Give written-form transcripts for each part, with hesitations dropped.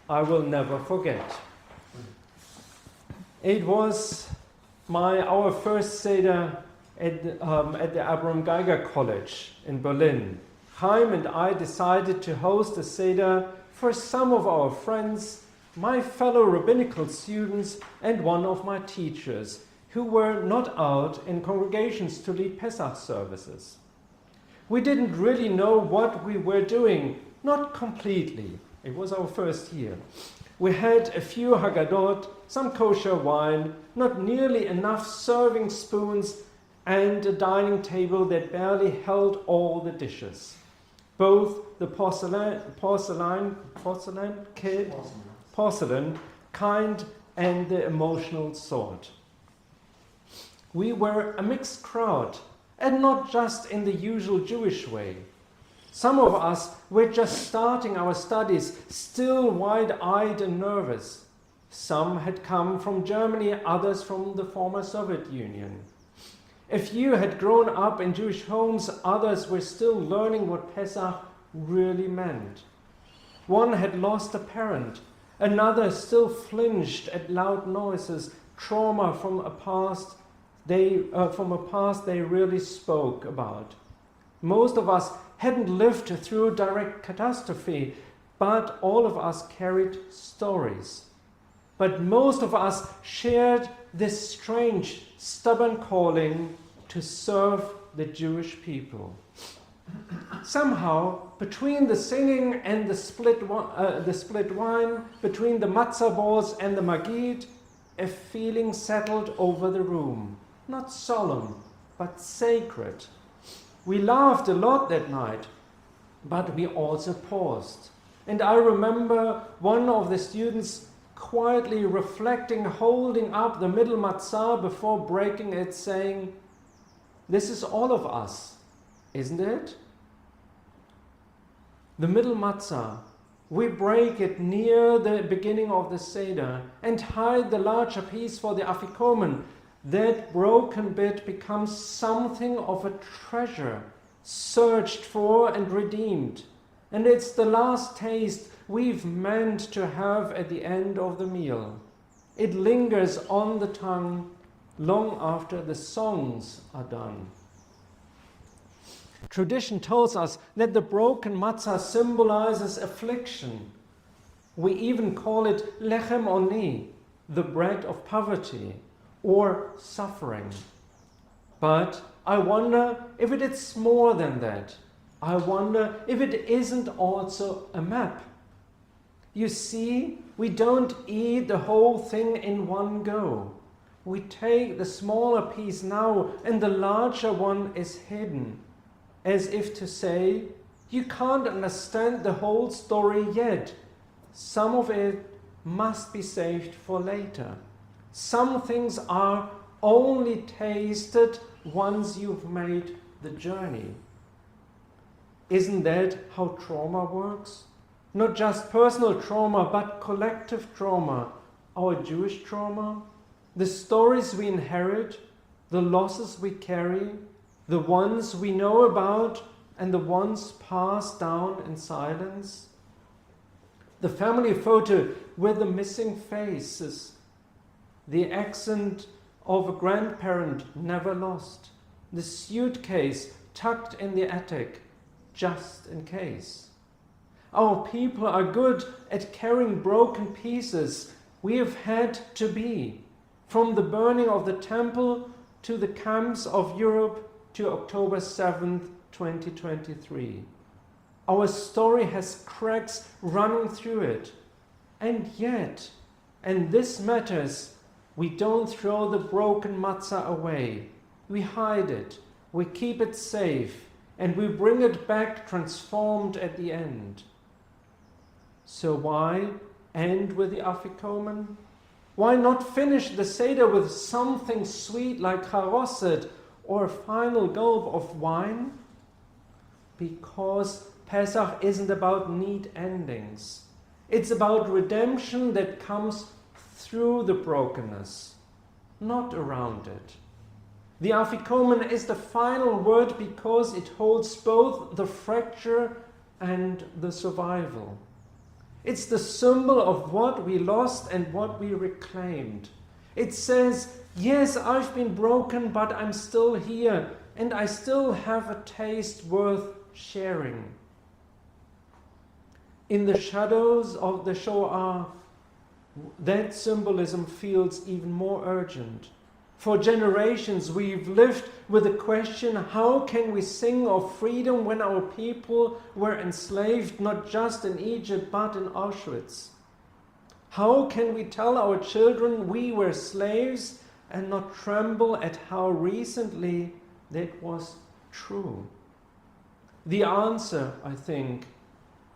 I will never forget. It was our first Seder at the Abraham Geiger College in Berlin. Chaim and I decided to host a Seder for some of our friends, my fellow rabbinical students, and one of my teachers, who were not out in congregations to lead Pesach services. We didn't really know what we were doing, not completely. It was our first year. We had a few Haggadot, some kosher wine, not nearly enough serving spoons, and a dining table that barely held all the dishes. Both the porcelain kind and the emotional sort. We were a mixed crowd, and not just in the usual Jewish way. Some of us were just starting our studies, still wide-eyed and nervous. Some had come from Germany, others from the former Soviet Union. A few had grown up in Jewish homes, others were still learning what Pesach really meant. One had lost a parent, another still flinched at loud noises, trauma from a past they really spoke about. Most of us hadn't lived through direct catastrophe, but all of us carried stories. But most of us shared this strange, stubborn calling to serve the Jewish people. Somehow, between the singing and the split wine, between the matzah balls and the magid, a feeling settled over the room. Not solemn, but sacred. We laughed a lot that night, but we also paused. And I remember one of the students quietly reflecting, holding up the middle matzah before breaking it, saying, "This is all of us, isn't it?" The middle matzah, we break it near the beginning of the Seder and hide the larger piece for the Afikoman. That broken bit becomes something of a treasure, searched for and redeemed. And it's the last taste we've meant to have at the end of the meal. It lingers on the tongue long after the songs are done. Tradition tells us that the broken matzah symbolizes affliction. We even call it lechem oni, the bread of poverty, or suffering. But I wonder if it is more than that. I wonder if it isn't also a map. You see, we don't eat the whole thing in one go. We take the smaller piece now, and the larger one is hidden, as if to say, you can't understand the whole story yet. Some of it must be saved for later. Some things are only tasted once you've made the journey. Isn't that how trauma works? Not just personal trauma, but collective trauma. Our Jewish trauma, the stories we inherit, the losses we carry, the ones we know about and the ones passed down in silence. The family photo with the missing faces, the accent of a grandparent never lost, the suitcase tucked in the attic, just in case. Our people are good at carrying broken pieces. We have had to be, from the burning of the temple to the camps of Europe to October 7th, 2023. Our story has cracks running through it. And yet, and this matters, we don't throw the broken matzah away. We hide it, we keep it safe, and we bring it back transformed at the end. So why end with the Afikoman? Why not finish the Seder with something sweet like charoset or a final gulp of wine? Because Pesach isn't about neat endings. It's about redemption that comes through the brokenness, not around it. The Afikoman is the final word because it holds both the fracture and the survival. It's the symbol of what we lost and what we reclaimed. It says, yes, I've been broken, but I'm still here, and I still have a taste worth sharing. In the shadows of the Shoah, that symbolism feels even more urgent. For generations we've lived with the question, how can we sing of freedom when our people were enslaved not just in Egypt but in Auschwitz? How can we tell our children we were slaves and not tremble at how recently that was true? The answer, I think,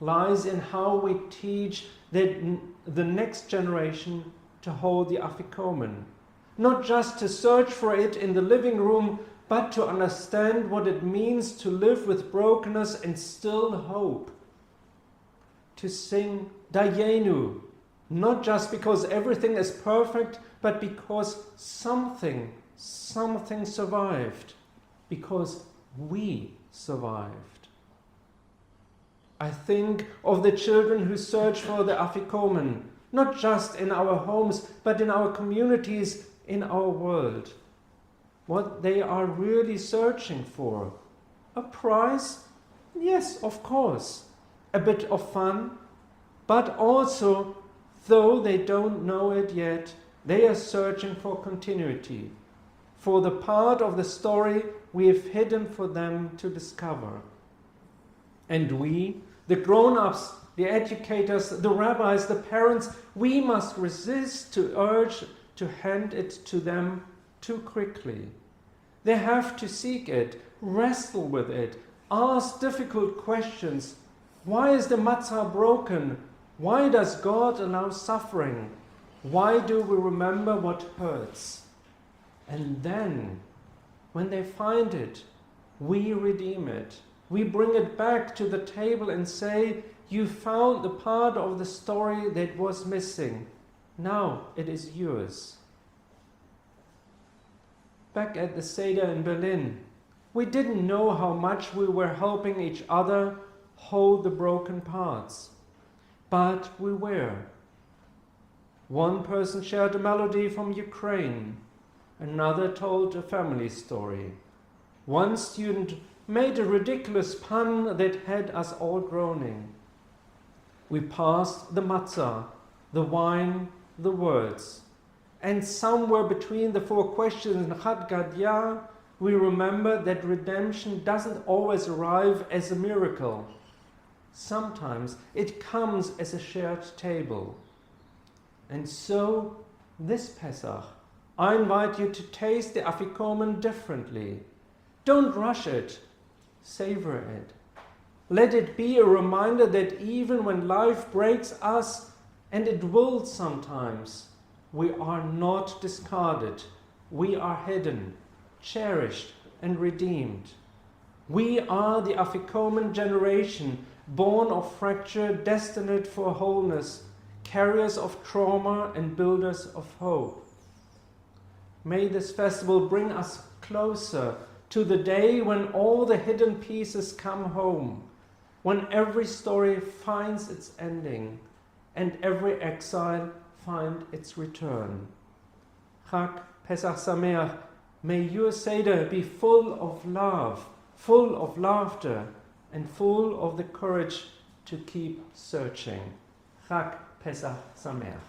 lies in how we teach the next generation to hold the Afikoman. Not just to search for it in the living room, but to understand what it means to live with brokenness and still hope. To sing Dayenu, not just because everything is perfect, but because something survived. Because we survived. I think of the children who search for the Afikoman, not just in our homes, but in our communities, in our world. What they are really searching for. A prize? Yes, of course. A bit of fun. But also, though they don't know it yet, they are searching for continuity, for the part of the story we have hidden for them to discover. And we, the grown-ups, the educators, the rabbis, the parents, we must resist to urge to hand it to them too quickly. They have to seek it, wrestle with it, ask difficult questions. Why is the matzah broken? Why does God allow suffering? Why do we remember what hurts? And then, when they find it, we redeem it. We bring it back to the table and say, you found the part of the story that was missing. Now it is yours. Back at the Seder in Berlin, we didn't know how much we were helping each other hold the broken parts. But we were. One person shared a melody from Ukraine. Another told a family story. One student made a ridiculous pun that had us all groaning. We passed the matzah, the wine, the words. And somewhere between the four questions in Chad Gadya, we remember that redemption doesn't always arrive as a miracle. Sometimes it comes as a shared table. And so, this Pesach, I invite you to taste the Afikoman differently. Don't rush it. Savor it. Let it be a reminder that even when life breaks us, and it will sometimes, we are not discarded. We are hidden, cherished, and redeemed. We are the Afikoman generation, born of fracture, destined for wholeness, carriers of trauma and builders of hope. May this festival bring us closer to the day when all the hidden pieces come home, when every story finds its ending and every exile finds its return. Chag Pesach Sameach, may your Seder be full of love, full of laughter, and full of the courage to keep searching. Chag Pesach Sameach.